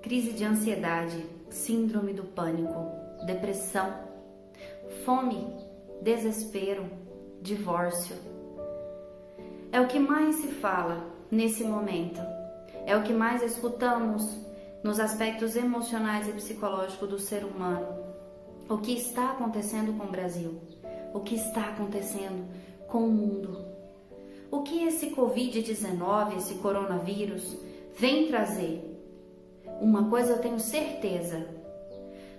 crise de ansiedade, síndrome do pânico, depressão, fome, desespero, divórcio. É o que mais se fala nesse momento, é o que mais escutamos nos aspectos emocionais e psicológicos do ser humano. O que está acontecendo com o Brasil? O que está acontecendo com o mundo? O que esse Covid-19, esse coronavírus, vem trazer? Uma coisa eu tenho certeza,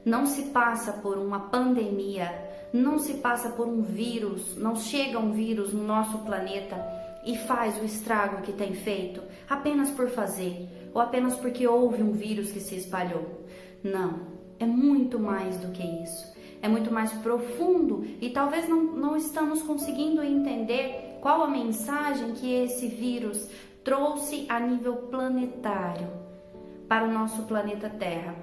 não se passa por uma pandemia, não se passa por um vírus, não chega um vírus no nosso planeta e faz o estrago que tem feito apenas por fazer, ou apenas porque houve um vírus que se espalhou. Não, é muito mais do que isso, é muito mais profundo e talvez não estamos conseguindo entender qual a mensagem que esse vírus trouxe a nível planetário para o nosso planeta Terra.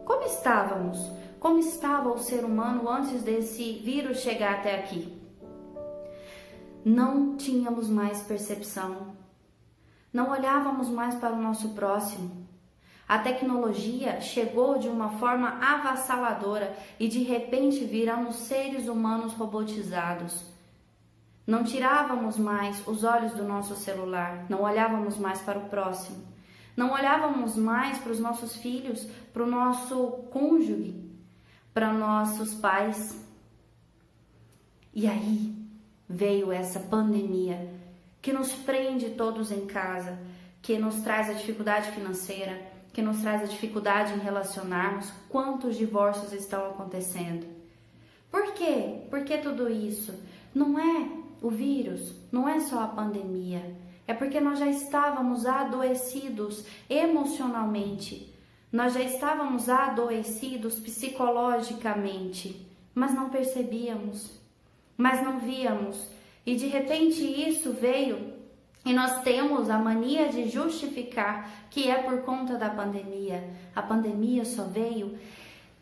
Como estávamos? Como estava o ser humano antes desse vírus chegar até aqui? Não tínhamos mais percepção, não olhávamos mais para o nosso próximo. A tecnologia chegou de uma forma avassaladora e de repente viramos seres humanos robotizados. Não tirávamos mais os olhos do nosso celular, não olhávamos mais para o próximo. Não olhávamos mais para os nossos filhos, para o nosso cônjuge, para nossos pais. E aí veio essa pandemia que nos prende todos em casa, que nos traz a dificuldade financeira, que nos traz a dificuldade em relacionarmos. Quantos divórcios estão acontecendo? Por quê? Por que tudo isso? Não é o vírus, não é só a pandemia. É porque nós já estávamos adoecidos emocionalmente, nós já estávamos adoecidos psicologicamente, mas não percebíamos, mas não víamos. E de repente isso veio e nós temos a mania de justificar que é por conta da pandemia. A pandemia só veio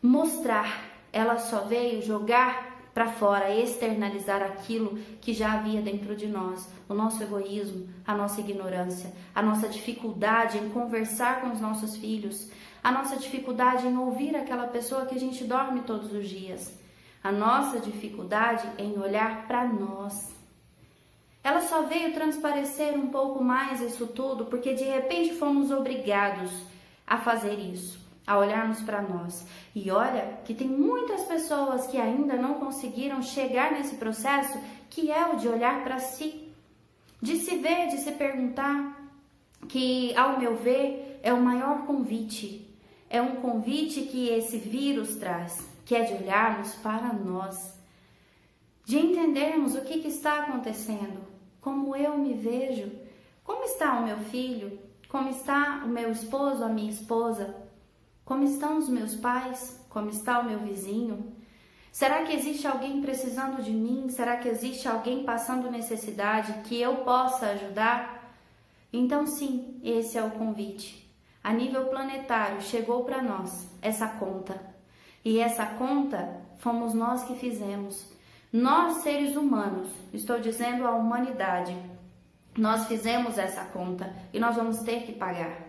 mostrar, ela só veio jogar para fora, externalizar aquilo que já havia dentro de nós, o nosso egoísmo, a nossa ignorância, a nossa dificuldade em conversar com os nossos filhos, a nossa dificuldade em ouvir aquela pessoa que a gente dorme todos os dias, a nossa dificuldade em olhar para nós. Ela só veio transparecer um pouco mais isso tudo porque de repente fomos obrigados a fazer isso, a olharmos para nós. E olha que tem muitas pessoas que ainda não conseguiram chegar nesse processo, que é o de olhar para si, de se ver, de se perguntar, que ao meu ver é o maior convite, é um convite que esse vírus traz, que é de olharmos para nós, de entendermos o que está acontecendo, como eu me vejo, como está o meu filho, como está o meu esposo, a minha esposa, como estão os meus pais? Como está o meu vizinho? Será que existe alguém precisando de mim? Será que existe alguém passando necessidade que eu possa ajudar? Então sim, esse é o convite. A nível planetário chegou para nós essa conta. E essa conta fomos nós que fizemos. Nós, seres humanos, estou dizendo a humanidade, nós fizemos essa conta e nós vamos ter que pagar.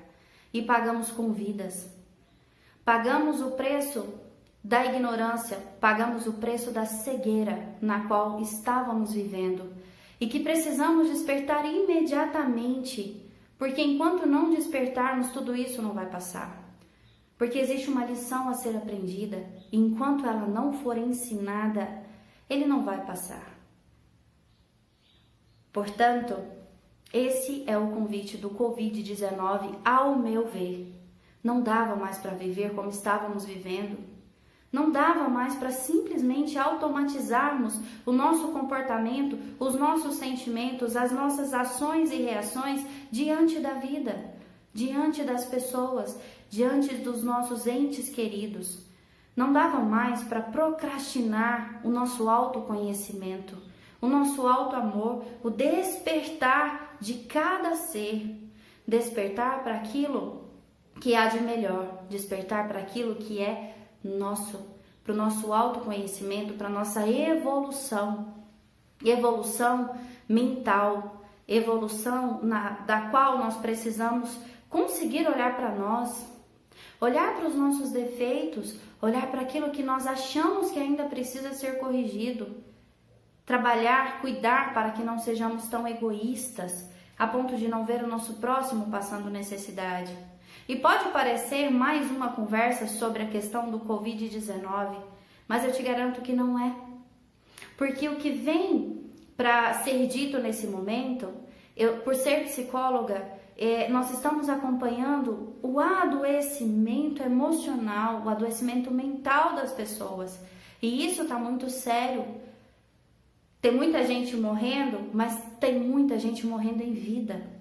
E pagamos com vidas. Pagamos o preço da ignorância, pagamos o preço da cegueira na qual estávamos vivendo e que precisamos despertar imediatamente, porque enquanto não despertarmos, tudo isso não vai passar. Porque existe uma lição a ser aprendida e enquanto ela não for ensinada, ele não vai passar. Portanto, esse é o convite do Covid-19, ao meu ver. Não dava mais para viver como estávamos vivendo. Não dava mais para simplesmente automatizarmos o nosso comportamento, os nossos sentimentos, as nossas ações e reações diante da vida, diante das pessoas, diante dos nossos entes queridos. Não dava mais para procrastinar o nosso autoconhecimento, o nosso autoamor, o despertar de cada ser, despertar para aquilo que há de melhor, despertar para aquilo que é nosso, para o nosso autoconhecimento, para a nossa evolução mental, evolução da qual nós precisamos conseguir olhar para nós, olhar para os nossos defeitos, olhar para aquilo que nós achamos que ainda precisa ser corrigido, trabalhar, cuidar para que não sejamos tão egoístas, a ponto de não ver o nosso próximo passando necessidade. E pode parecer mais uma conversa sobre a questão do Covid-19, mas eu te garanto que não é. Porque o que vem para ser dito nesse momento, por ser psicóloga, nós estamos acompanhando o adoecimento emocional, o adoecimento mental das pessoas. E isso está muito sério. Tem muita gente morrendo, mas tem muita gente morrendo em vida.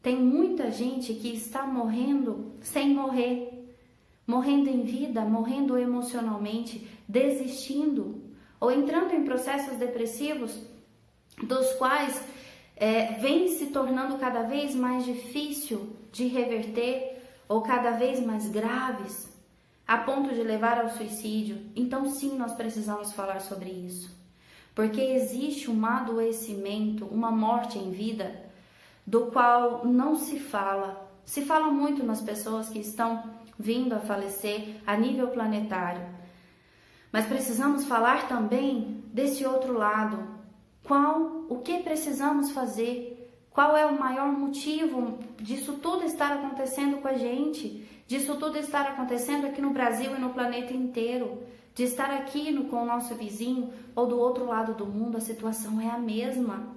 Tem muita gente que está morrendo sem morrer, morrendo em vida, morrendo emocionalmente, desistindo ou entrando em processos depressivos, dos quais vem se tornando cada vez mais difícil de reverter ou cada vez mais graves, a ponto de levar ao suicídio. Então sim, nós precisamos falar sobre isso, porque existe um adoecimento, uma morte em vida, do qual não se fala. Se fala muito nas pessoas que estão vindo a falecer a nível planetário. Mas precisamos falar também desse outro lado. O que precisamos fazer? Qual é o maior motivo disso tudo estar acontecendo com a gente? Disso tudo estar acontecendo aqui no Brasil e no planeta inteiro? De estar aqui com o nosso vizinho ou do outro lado do mundo, a situação é a mesma.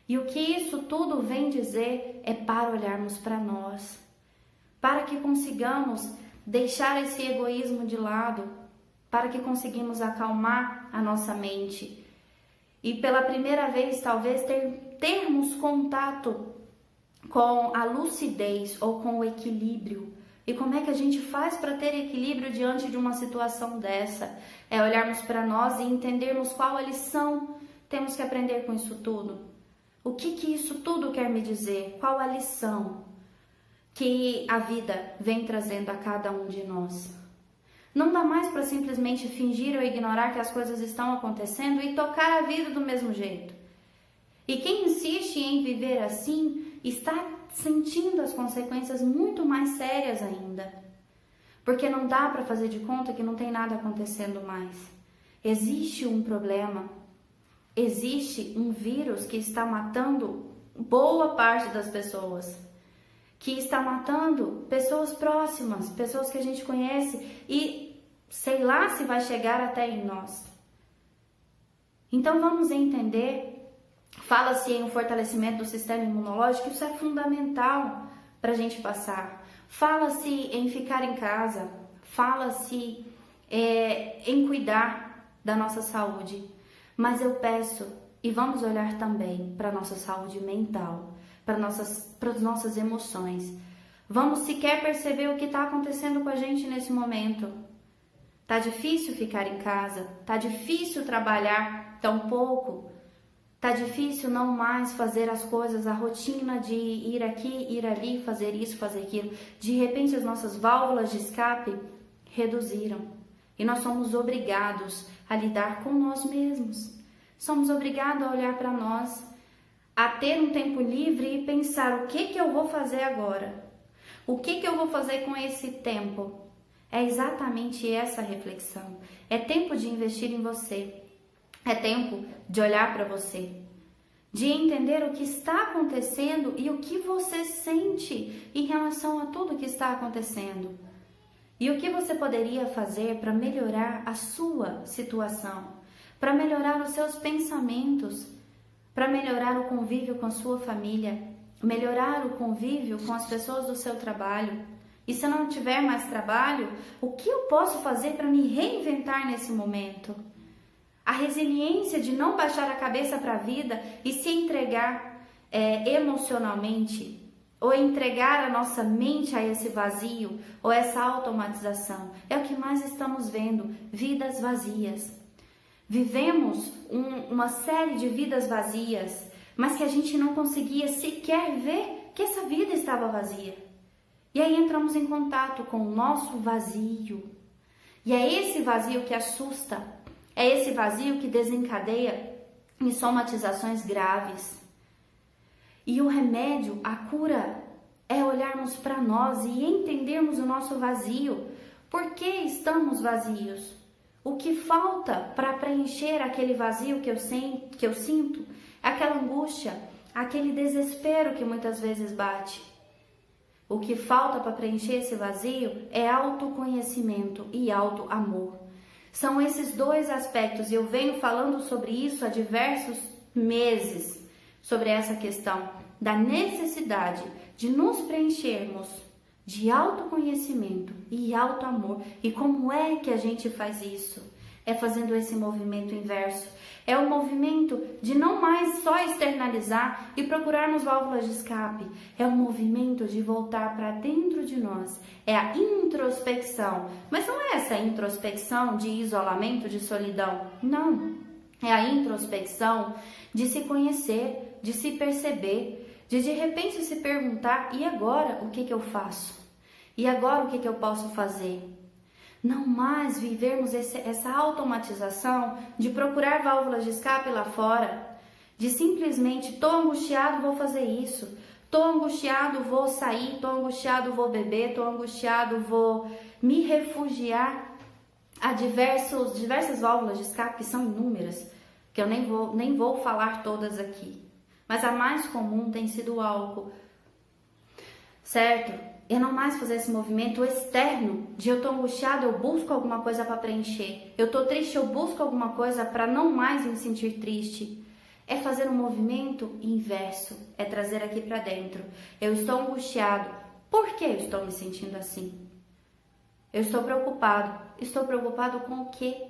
E o que isso tudo vem dizer é para olharmos para nós, para que consigamos deixar esse egoísmo de lado, para que consigamos acalmar a nossa mente e pela primeira vez talvez termos contato com a lucidez ou com o equilíbrio. E como é que a gente faz para ter equilíbrio diante de uma situação dessa? É olharmos para nós e entendermos qual a lição temos que aprender com isso tudo. O que isso tudo quer me dizer? Qual a lição que a vida vem trazendo a cada um de nós? Não dá mais para simplesmente fingir ou ignorar que as coisas estão acontecendo e tocar a vida do mesmo jeito. E quem insiste em viver assim está sentindo as consequências muito mais sérias ainda. Porque não dá para fazer de conta que não tem nada acontecendo mais. Existe um problema. Existe um vírus que está matando boa parte das pessoas, que está matando pessoas próximas, pessoas que a gente conhece e sei lá se vai chegar até em nós. Então vamos entender, fala-se em um fortalecimento do sistema imunológico, isso é fundamental para a gente passar. Fala-se em ficar em casa, fala-se em cuidar da nossa saúde. Mas eu peço, e vamos olhar também para a nossa saúde mental, para as nossas emoções. Vamos sequer perceber o que está acontecendo com a gente nesse momento. Tá difícil ficar em casa, tá difícil trabalhar tão pouco, tá difícil não mais fazer as coisas, a rotina de ir aqui, ir ali, fazer isso, fazer aquilo. De repente as nossas válvulas de escape reduziram. E nós somos obrigados a lidar com nós mesmos. Somos obrigados a olhar para nós, a ter um tempo livre e pensar o que eu vou fazer agora? O que eu vou fazer com esse tempo? É exatamente essa reflexão. É tempo de investir em você. É tempo de olhar para você. De entender o que está acontecendo e o que você sente em relação a tudo que está acontecendo. E o que você poderia fazer para melhorar a sua situação, para melhorar os seus pensamentos, para melhorar o convívio com a sua família, melhorar o convívio com as pessoas do seu trabalho. E se não tiver mais trabalho, o que eu posso fazer para me reinventar nesse momento? A resiliência de não baixar a cabeça para a vida e se entregar emocionalmente, ou entregar a nossa mente a esse vazio, ou essa automatização. É o que mais estamos vendo, vidas vazias. Vivemos uma série de vidas vazias, mas que a gente não conseguia sequer ver que essa vida estava vazia. E aí entramos em contato com o nosso vazio. E é esse vazio que assusta, é esse vazio que desencadeia em somatizações graves. E o remédio, a cura, é olharmos para nós e entendermos o nosso vazio. Por que estamos vazios? O que falta para preencher aquele vazio que eu sinto? Aquela angústia, aquele desespero que muitas vezes bate. O que falta para preencher esse vazio é autoconhecimento e autoamor. São esses dois aspectos e eu venho falando sobre isso há diversos meses, sobre essa questão da necessidade de nos preenchermos de autoconhecimento e autoamor. E como é que a gente faz isso? É fazendo esse movimento inverso. É o movimento de não mais só externalizar e procurarmos válvulas de escape. É o movimento de voltar para dentro de nós. É a introspecção. Mas não é essa introspecção de isolamento, de solidão. Não. É a introspecção de se conhecer, de se perceber, de repente se perguntar, e agora o que eu faço? E agora o que eu posso fazer? Não mais vivermos essa automatização de procurar válvulas de escape lá fora, de simplesmente tô angustiado, vou fazer isso, tô angustiado, vou sair, tô angustiado, vou beber, tô angustiado, vou me refugiar a diversas válvulas de escape, que são inúmeras, que eu nem vou falar todas aqui. Mas a mais comum tem sido o álcool, certo? É não mais fazer esse movimento externo de eu tô angustiado, eu busco alguma coisa para preencher. Eu tô triste, eu busco alguma coisa para não mais me sentir triste. É fazer um movimento inverso, é trazer aqui para dentro. Eu estou angustiado. Por que eu estou me sentindo assim? Eu estou preocupado. Estou preocupado com o quê?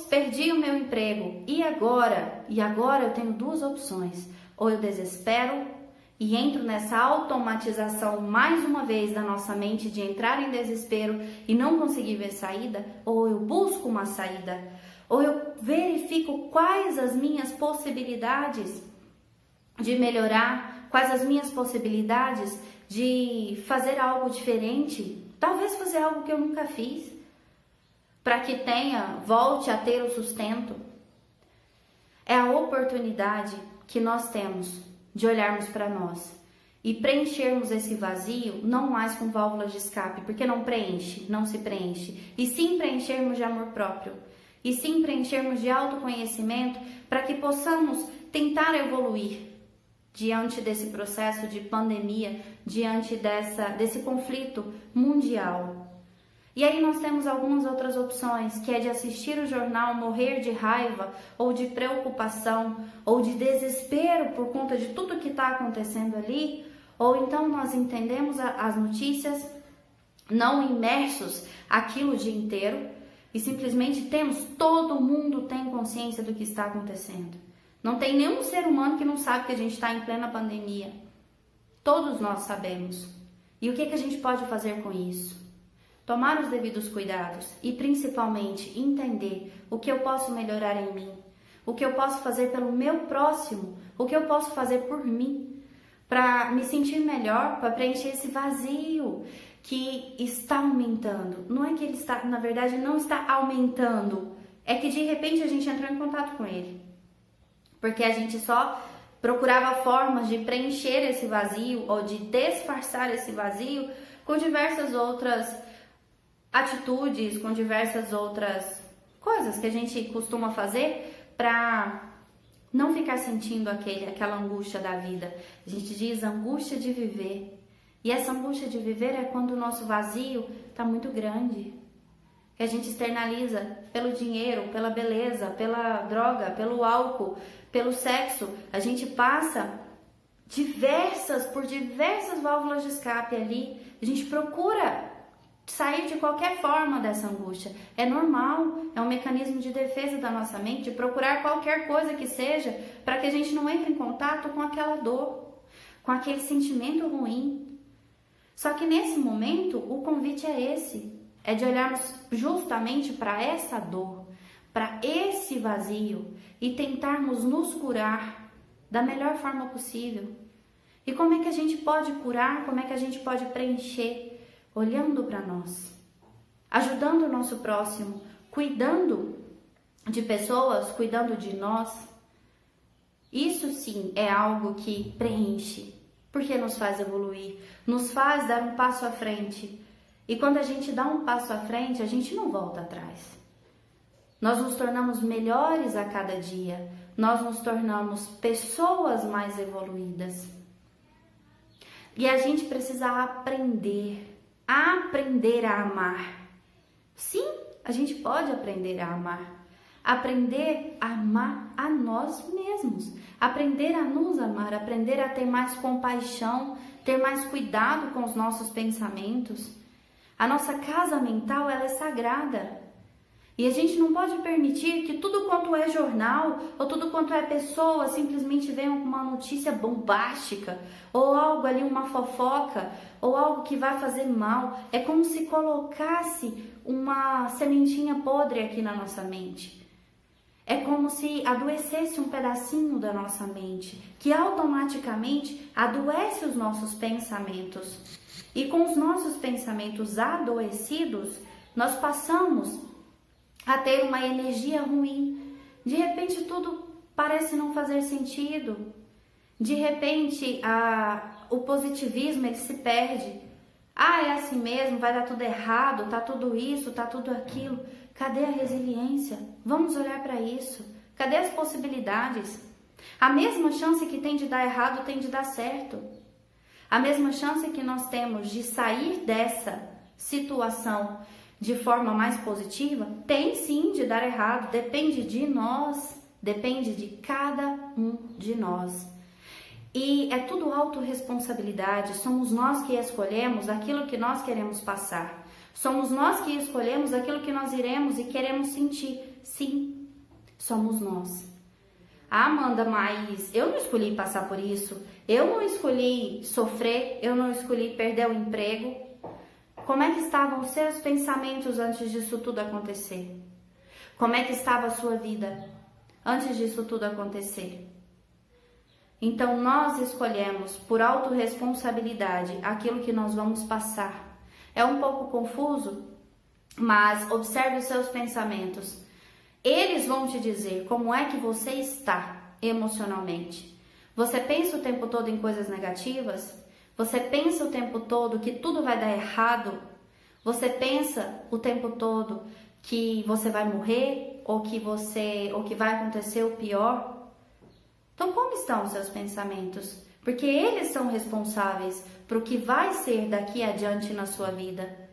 Perdi o meu emprego. E agora? E agora eu tenho duas opções. Ou eu desespero e entro nessa automatização mais uma vez da nossa mente de entrar em desespero e não conseguir ver saída, ou eu busco uma saída, ou eu verifico quais as minhas possibilidades de melhorar, quais as minhas possibilidades de fazer algo diferente, talvez fazer algo que eu nunca fiz, para que volte a ter o sustento. É a oportunidade que nós temos de olharmos para nós e preenchermos esse vazio, não mais com válvulas de escape, porque não se preenche, e sim preenchermos de amor próprio, e sim preenchermos de autoconhecimento, para que possamos tentar evoluir diante desse processo de pandemia, diante desse conflito mundial. E aí nós temos algumas outras opções, que é de assistir o jornal, morrer de raiva, ou de preocupação, ou de desespero por conta de tudo que está acontecendo ali, ou então nós entendemos as notícias, não imersos aquilo o dia inteiro, e simplesmente todo mundo tem consciência do que está acontecendo. Não tem nenhum ser humano que não sabe que a gente está em plena pandemia. Todos nós sabemos. E o que a gente pode fazer com isso? Tomar os devidos cuidados e principalmente entender o que eu posso melhorar em mim, o que eu posso fazer pelo meu próximo, o que eu posso fazer por mim, para me sentir melhor, para preencher esse vazio que está aumentando. Não é que ele está, na verdade, não está aumentando, é que de repente a gente entrou em contato com ele, porque a gente só procurava formas de preencher esse vazio ou de disfarçar esse vazio com diversas outras atitudes, com diversas outras coisas que a gente costuma fazer para não ficar sentindo aquela angústia da vida. A gente diz angústia de viver. E essa angústia de viver é quando o nosso vazio está muito grande. Que a gente externaliza pelo dinheiro, pela beleza, pela droga, pelo álcool, pelo sexo. A gente passa por diversas válvulas de escape ali. A gente procura sair de qualquer forma dessa angústia. É normal, é um mecanismo de defesa da nossa mente, procurar qualquer coisa que seja para que a gente não entre em contato com aquela dor, com aquele sentimento ruim. Só que nesse momento, o convite é esse, é de olharmos justamente para essa dor, para esse vazio e tentarmos nos curar da melhor forma possível. E como é que a gente pode curar, como é que a gente pode preencher? Olhando para nós, ajudando o nosso próximo, cuidando de pessoas, cuidando de nós. Isso sim é algo que preenche, porque nos faz evoluir, nos faz dar um passo à frente. E quando a gente dá um passo à frente, a gente não volta atrás. Nós nos tornamos melhores a cada dia, nós nos tornamos pessoas mais evoluídas. E a gente precisa aprender a amar. Sim, a gente pode aprender a amar. Aprender a amar a nós mesmos, aprender a nos amar, aprender a ter mais compaixão, ter mais cuidado com os nossos pensamentos. A nossa casa mental, ela é sagrada. E a gente não pode permitir que tudo quanto é jornal ou tudo quanto é pessoa simplesmente venham com uma notícia bombástica ou algo ali, uma fofoca ou algo que vai fazer mal. É como se colocasse uma sementinha podre aqui na nossa mente. É como se adoecesse um pedacinho da nossa mente, que automaticamente adoece os nossos pensamentos. E com os nossos pensamentos adoecidos, nós passamos a ter uma energia ruim. De repente tudo parece não fazer sentido. De repente o positivismo ele se perde. É assim mesmo, vai dar tudo errado, tá tudo isso, tá tudo aquilo. Cadê a resiliência? Vamos olhar para isso. Cadê as possibilidades? A mesma chance que tem de dar errado tem de dar certo. A mesma chance que nós temos de sair dessa situação de forma mais positiva, tem sim de dar errado, depende de nós, depende de cada um de nós. E é tudo autorresponsabilidade, somos nós que escolhemos aquilo que nós queremos passar. Somos nós que escolhemos aquilo que nós iremos e queremos sentir. Sim, somos nós. Amanda, mas eu não escolhi passar por isso, eu não escolhi sofrer, eu não escolhi perder o emprego. Como é que estavam os seus pensamentos antes disso tudo acontecer? Como é que estava a sua vida antes disso tudo acontecer? Então nós escolhemos por autorresponsabilidade aquilo que nós vamos passar. É um pouco confuso, mas observe os seus pensamentos. Eles vão te dizer como é que você está emocionalmente. Você pensa o tempo todo em coisas negativas? Você pensa o tempo todo que tudo vai dar errado? Você pensa o tempo todo que você vai morrer ou que vai acontecer o pior? Então, como estão os seus pensamentos? Porque eles são responsáveis por o que vai ser daqui adiante na sua vida.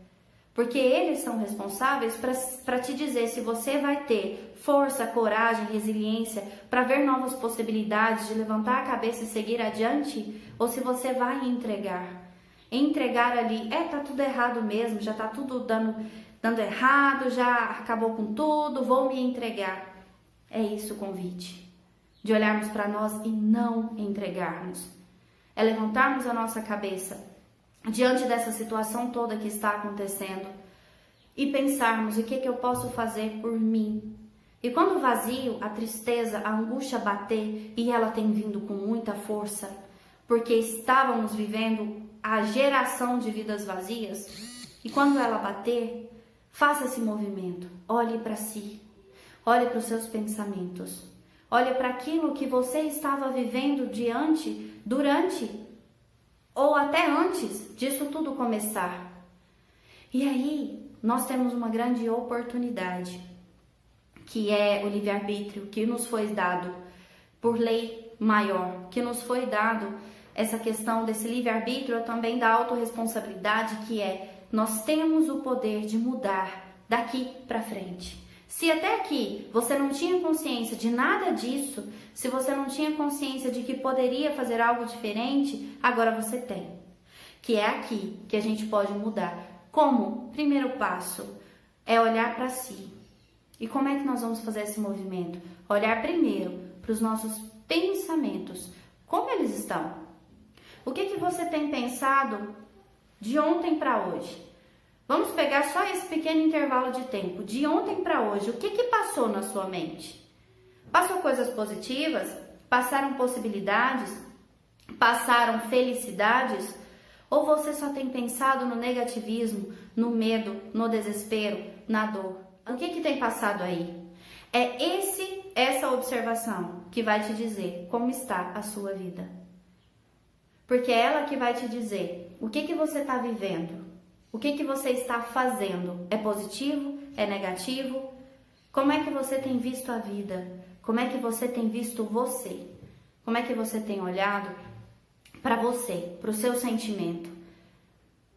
Porque eles são responsáveis para te dizer se você vai ter força, coragem, resiliência para ver novas possibilidades de levantar a cabeça e seguir adiante, ou se você vai entregar. Entregar ali, tá tudo errado mesmo, já tá tudo dando errado, já acabou com tudo, vou me entregar. É isso o convite, de olharmos para nós e não entregarmos. É levantarmos a nossa cabeça diante dessa situação toda que está acontecendo e pensarmos o que eu posso fazer por mim. E quando o vazio, a tristeza, a angústia bater, e ela tem vindo com muita força, porque estávamos vivendo a geração de vidas vazias, e quando ela bater, faça esse movimento, olhe para si, olhe para os seus pensamentos, olhe para aquilo que você estava vivendo durante ou até antes disso tudo começar. E aí, nós temos uma grande oportunidade, que é o livre-arbítrio, que nos foi dado por lei maior, que nos foi dado essa questão desse livre-arbítrio, também da autorresponsabilidade, que é, nós temos o poder de mudar daqui para frente. Se até aqui você não tinha consciência de nada disso, se você não tinha consciência de que poderia fazer algo diferente, agora você tem. Que é aqui que a gente pode mudar. Como? Primeiro passo é olhar para si. E como é que nós vamos fazer esse movimento? Olhar primeiro para os nossos pensamentos. Como eles estão? O que você tem pensado de ontem para hoje? Vamos pegar só esse pequeno intervalo de tempo, de ontem para hoje. O que passou na sua mente? Passou coisas positivas? Passaram possibilidades? Passaram felicidades? Ou você só tem pensado no negativismo, no medo, no desespero, na dor? O que tem passado aí? É essa observação que vai te dizer como está a sua vida. Porque é ela que vai te dizer o que você está vivendo, o que você está fazendo. É positivo? É negativo? Como é que você tem visto a vida? Como é que você tem visto você? Como é que você tem olhado para você, para o seu sentimento,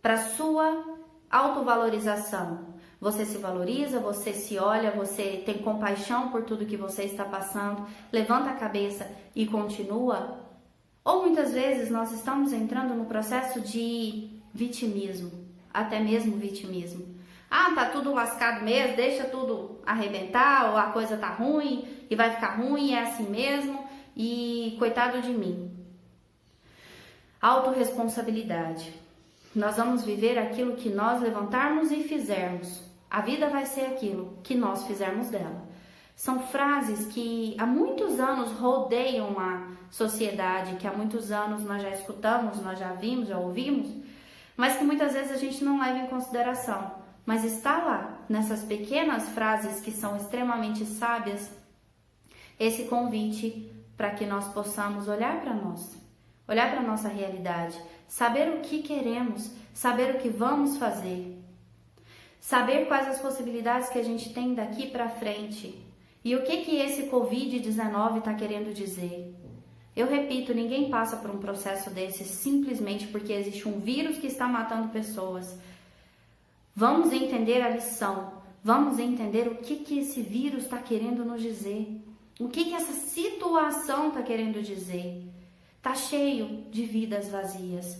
para a sua autovalorização? Você se valoriza, você se olha, você tem compaixão por tudo que você está passando, levanta a cabeça e continua? Ou muitas vezes nós estamos entrando no processo de vitimismo, até mesmo vitimismo. Ah, tá tudo lascado mesmo, deixa tudo arrebentar, ou a coisa tá ruim e vai ficar ruim, é assim mesmo, e coitado de mim. Autorresponsabilidade. Nós vamos viver aquilo que nós levantarmos e fizermos. A vida vai ser aquilo que nós fizermos dela. São frases que há muitos anos rodeiam a sociedade, que há muitos anos nós já escutamos, nós já vimos, já ouvimos, mas que muitas vezes a gente não leva em consideração. Mas está lá, nessas pequenas frases que são extremamente sábias, esse convite para que nós possamos olhar para nós, olhar para a nossa realidade, saber o que queremos, saber o que vamos fazer, saber quais as possibilidades que a gente tem daqui para frente e o que esse Covid-19 está querendo dizer. Eu repito, ninguém passa por um processo desse simplesmente porque existe um vírus que está matando pessoas. Vamos entender a lição, vamos entender o que esse vírus está querendo nos dizer, o que essa situação está querendo dizer. Está cheio de vidas vazias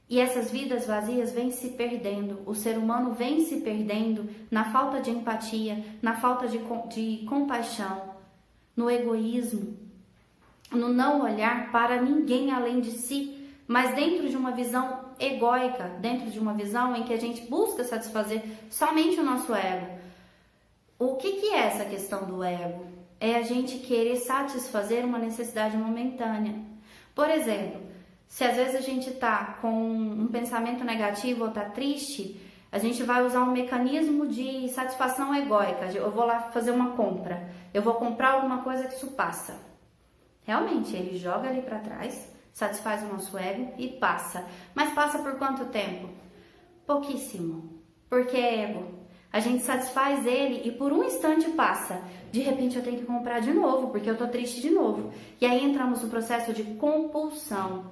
e essas vidas vazias vêm se perdendo, o ser humano vem se perdendo na falta de empatia, na falta de compaixão, no egoísmo, no não olhar para ninguém além de si, mas dentro de uma visão egóica, dentro de uma visão em que a gente busca satisfazer somente o nosso ego. O que é essa questão do ego? É a gente querer satisfazer uma necessidade momentânea. Por exemplo, se às vezes a gente está com um pensamento negativo ou está triste, a gente vai usar um mecanismo de satisfação egóica. Eu vou lá fazer uma compra, eu vou comprar alguma coisa que isso passa. Realmente, ele joga ali para trás, satisfaz o nosso ego e passa. Mas passa por quanto tempo? Pouquíssimo. Porque é ego. A gente satisfaz ele e por um instante passa. De repente eu tenho que comprar de novo, porque eu tô triste de novo. E aí entramos no processo de compulsão.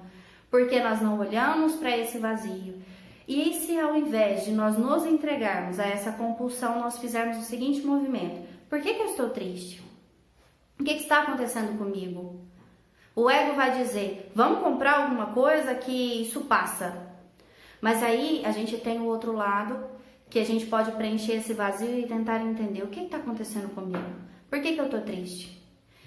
Porque nós não olhamos para esse vazio. E se ao invés de nós nos entregarmos a essa compulsão, nós fizermos o seguinte movimento. Por que eu estou triste? O que está acontecendo comigo? O ego vai dizer, vamos comprar alguma coisa que isso passa. Mas aí a gente tem o outro lado, que a gente pode preencher esse vazio e tentar entender o que está acontecendo comigo. Por que eu estou triste?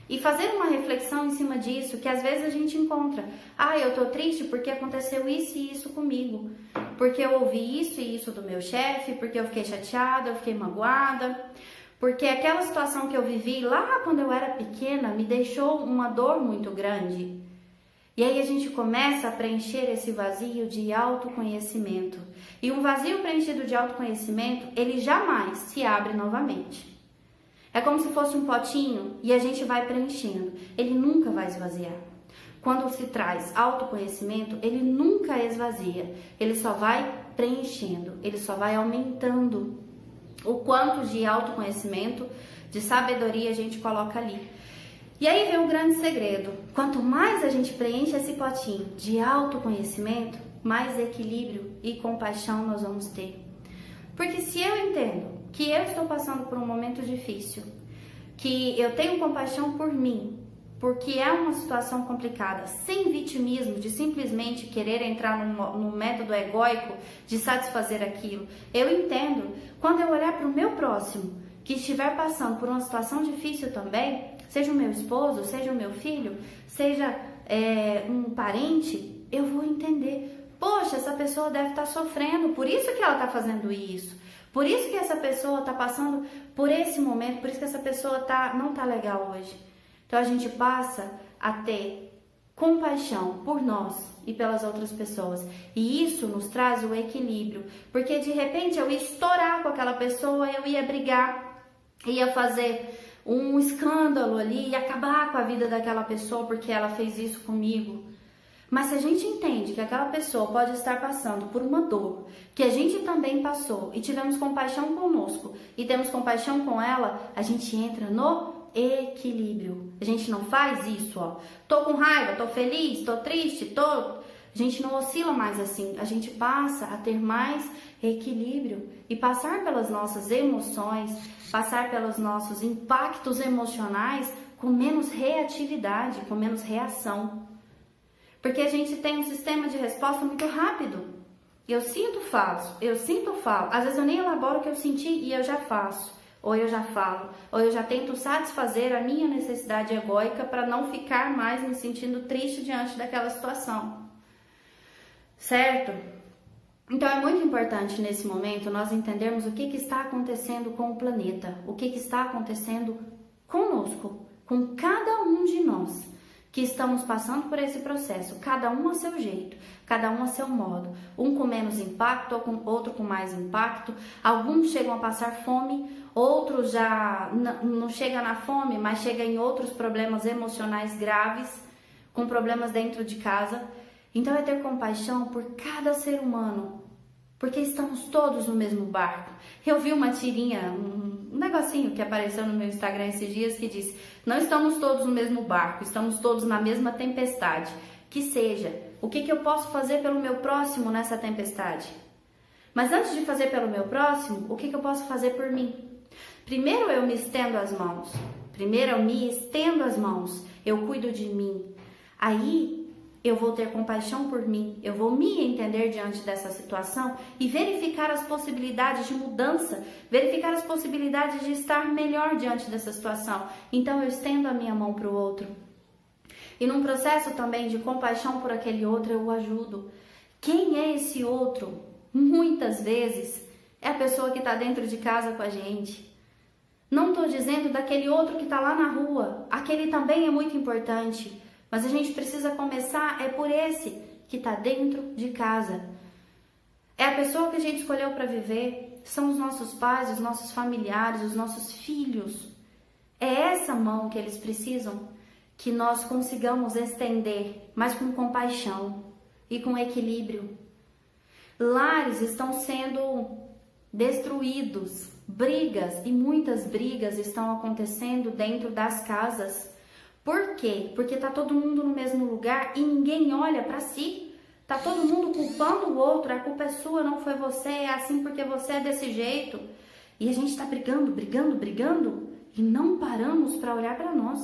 E fazer uma reflexão em cima disso, que às vezes a gente encontra. Ah, eu estou triste porque aconteceu isso e isso comigo. Porque eu ouvi isso e isso do meu chefe, porque eu fiquei chateada, eu fiquei magoada. Porque aquela situação que eu vivi lá quando eu era pequena me deixou uma dor muito grande. E aí a gente começa a preencher esse vazio de autoconhecimento. E um vazio preenchido de autoconhecimento, ele jamais se abre novamente. É como se fosse um potinho e a gente vai preenchendo. Ele nunca vai esvaziar. Quando se traz autoconhecimento, ele nunca esvazia. Ele só vai preenchendo, ele só vai aumentando o quanto de autoconhecimento, de sabedoria a gente coloca ali. E aí vem um grande segredo. Quanto mais a gente preenche esse potinho de autoconhecimento, mais equilíbrio e compaixão nós vamos ter. Porque se eu entendo que eu estou passando por um momento difícil, que eu tenho compaixão por mim, porque é uma situação complicada, sem vitimismo, de simplesmente querer entrar no método egóico de satisfazer aquilo. Eu entendo, quando eu olhar para o meu próximo, que estiver passando por uma situação difícil também, seja o meu esposo, seja o meu filho, seja um parente, eu vou entender. Poxa, essa pessoa deve estar sofrendo, por isso que ela está fazendo isso. Por isso que essa pessoa está passando por esse momento, por isso que essa pessoa não está legal hoje. Então a gente passa a ter compaixão por nós e pelas outras pessoas. E isso nos traz o equilíbrio. Porque de repente eu ia estourar com aquela pessoa, eu ia brigar, ia fazer um escândalo ali, ia acabar com a vida daquela pessoa porque ela fez isso comigo. Mas se a gente entende que aquela pessoa pode estar passando por uma dor, que a gente também passou e tivemos compaixão conosco e temos compaixão com ela, a gente entra no equilíbrio. A gente não faz isso, ó. Tô com raiva, tô feliz, tô triste, tô... A gente não oscila mais assim. A gente passa a ter mais equilíbrio e passar pelas nossas emoções, passar pelos nossos impactos emocionais com menos reatividade, com menos reação. Porque a gente tem um sistema de resposta muito rápido. Eu sinto, faço. Eu sinto, falo. Às vezes eu nem elaboro o que eu senti e eu já faço. Ou eu já falo. Ou eu já tento satisfazer a minha necessidade egóica para não ficar mais me sentindo triste diante daquela situação. Certo? Então é muito importante nesse momento nós entendermos o que está acontecendo com o planeta. O que está acontecendo conosco, com cada um de nós que estamos passando por esse processo, cada um a seu jeito, cada um a seu modo, um com menos impacto, outro com mais impacto. Alguns chegam a passar fome, outros já não chegam na fome, mas chegam em outros problemas emocionais graves, com problemas dentro de casa. Então é ter compaixão por cada ser humano, porque estamos todos no mesmo barco. Eu vi uma tirinha, um negocinho que apareceu no meu Instagram esses dias que diz: não estamos todos no mesmo barco, estamos todos na mesma tempestade. Que seja, o que eu posso fazer pelo meu próximo nessa tempestade? Mas antes de fazer pelo meu próximo, o que eu posso fazer por mim? Primeiro eu me estendo as mãos, eu cuido de mim. Aí eu vou ter compaixão por mim, eu vou me entender diante dessa situação e verificar as possibilidades de mudança, verificar as possibilidades de estar melhor diante dessa situação. Então eu estendo a minha mão para o outro. E num processo também de compaixão por aquele outro, eu o ajudo. Quem é esse outro? Muitas vezes é a pessoa que está dentro de casa com a gente. Não estou dizendo daquele outro que está lá na rua, aquele também é muito importante. Mas a gente precisa começar por esse que está dentro de casa. É a pessoa que a gente escolheu para viver, são os nossos pais, os nossos familiares, os nossos filhos. É essa mão que eles precisam que nós consigamos estender, mas com compaixão e com equilíbrio. Lares estão sendo destruídos, brigas, e muitas brigas estão acontecendo dentro das casas. Por quê? Porque tá todo mundo no mesmo lugar e ninguém olha para si. Tá todo mundo culpando o outro, a culpa é sua, não foi você, é assim porque você é desse jeito. E a gente tá brigando e não paramos para olhar para nós.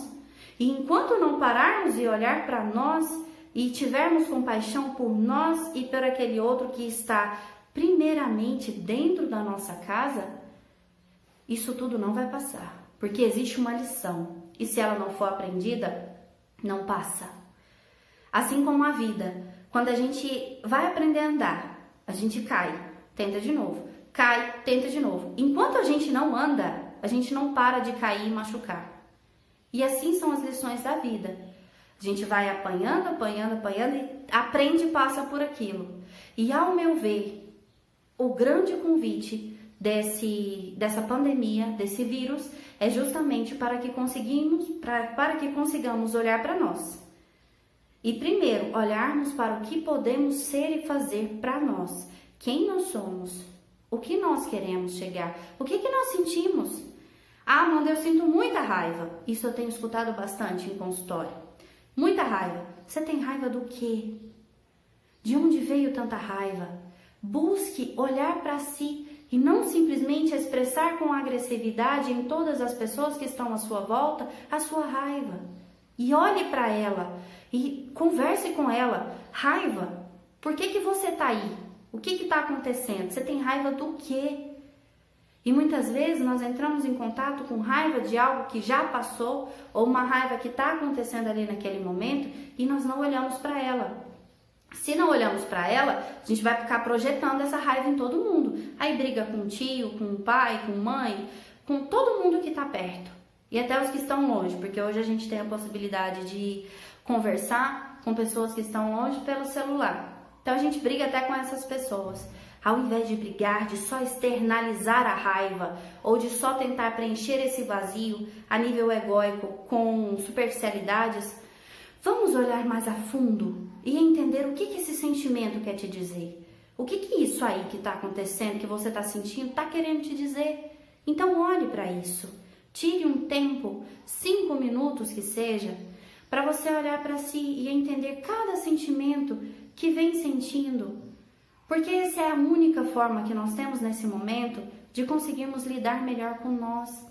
E enquanto não pararmos e olhar para nós e tivermos compaixão por nós e por aquele outro que está primeiramente dentro da nossa casa, isso tudo não vai passar. Porque existe uma lição, e se ela não for aprendida, não passa. Assim como a vida, quando a gente vai aprender a andar, a gente cai, tenta de novo, cai, tenta de novo. Enquanto a gente não anda, a gente não para de cair e machucar. E assim são as lições da vida. A gente vai apanhando e aprende e passa por aquilo. E ao meu ver, o grande convite dessa pandemia, desse vírus, é justamente para que consigamos olhar para nós. E primeiro, olharmos para o que podemos ser e fazer para nós. Quem nós somos? O que nós queremos chegar? O que nós sentimos? Ah, Amanda, eu sinto muita raiva. Isso eu tenho escutado bastante em consultório. Muita raiva. Você tem raiva do quê? De onde veio tanta raiva? Busque olhar para si e não simplesmente expressar com agressividade em todas as pessoas que estão à sua volta a sua raiva. E olhe para ela e converse com ela. Raiva, por que você está aí? O que está acontecendo? Você tem raiva do quê? E muitas vezes nós entramos em contato com raiva de algo que já passou ou uma raiva que está acontecendo ali naquele momento e nós não olhamos para ela. Se não olhamos para ela, a gente vai ficar projetando essa raiva em todo mundo. Aí briga com o tio, com o pai, com a mãe, com todo mundo que está perto. E até os que estão longe, porque hoje a gente tem a possibilidade de conversar com pessoas que estão longe pelo celular. Então a gente briga até com essas pessoas. Ao invés de brigar, de só externalizar a raiva ou de só tentar preencher esse vazio a nível egóico com superficialidades, Vamos olhar mais a fundo e entender o que esse sentimento quer te dizer. O que isso aí que está acontecendo, que você está sentindo, está querendo te dizer? Então olhe para isso. Tire um tempo, 5 minutos que seja, para você olhar para si e entender cada sentimento que vem sentindo. Porque essa é a única forma que nós temos nesse momento de conseguirmos lidar melhor com nós.